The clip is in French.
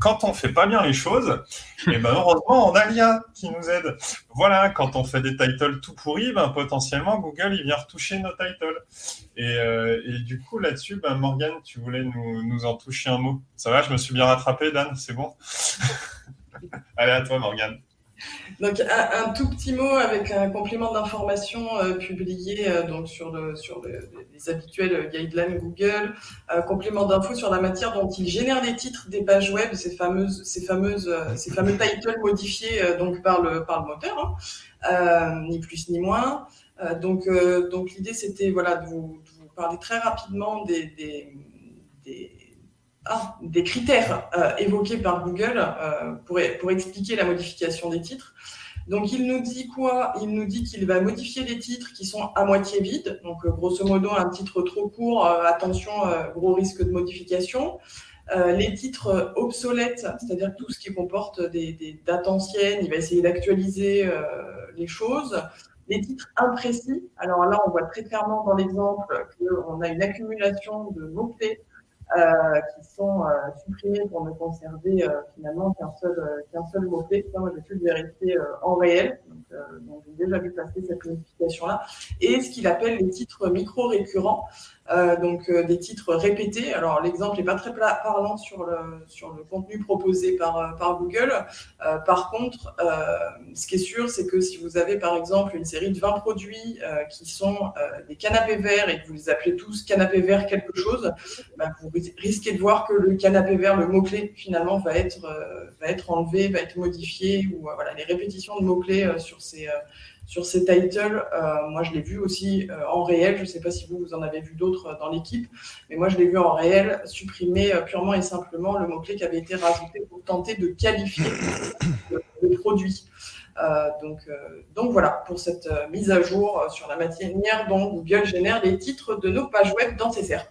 quand on fait pas bien les choses, et ben heureusement, on a l'IA qui nous aide. Voilà, quand on fait des titles tout pourris, ben potentiellement Google il vient retoucher nos titles. Et du coup là-dessus, ben Morgane, tu voulais nous en toucher un mot. Ça va, je me suis bien rattrapé, Dan, c'est bon. Allez à toi, Morgane. Donc un tout petit mot avec un complément d'information publié donc sur les habituels guidelines Google, complément d'infos sur la matière dont il génère les titres des pages web, ces fameux titles modifiés donc par le moteur, ni plus ni moins. Donc l'idée c'était voilà de vous parler très rapidement des critères évoqués par Google pour expliquer la modification des titres. Donc, il nous dit quoi? Il nous dit qu'il va modifier les titres qui sont à moitié vides. Donc, grosso modo, un titre trop court, attention, gros risque de modification. Les titres obsolètes, c'est-à-dire tout ce qui comporte des dates anciennes, il va essayer d'actualiser les choses. Les titres imprécis, alors là, on voit très clairement dans l'exemple qu'on a une accumulation de mots-clés qui sont supprimés pour ne conserver finalement qu'un seul mot-clé. Moi, j'ai pu le vérifier en réel, donc j'ai déjà vu passer cette notification-là. Et ce qu'il appelle les titres micro-récurrents, donc des titres répétés. Alors l'exemple n'est pas très parlant sur le contenu proposé par Google. Par contre, ce qui est sûr, c'est que si vous avez par exemple une série de 20 produits qui sont des canapés verts et que vous les appelez tous canapés verts quelque chose, bah, vous risquez de voir que le canapé vert, le mot-clé finalement va être enlevé, va être modifié, ou voilà, les répétitions de mots-clés sur ces titles, moi je l'ai vu aussi en réel, je ne sais pas si vous en avez vu d'autres dans l'équipe, mais moi je l'ai vu en réel, supprimer purement et simplement le mot-clé qui avait été rajouté pour tenter de qualifier le produit. Donc voilà, pour cette mise à jour sur la manière dont Google génère les titres de nos pages web dans ses SERP.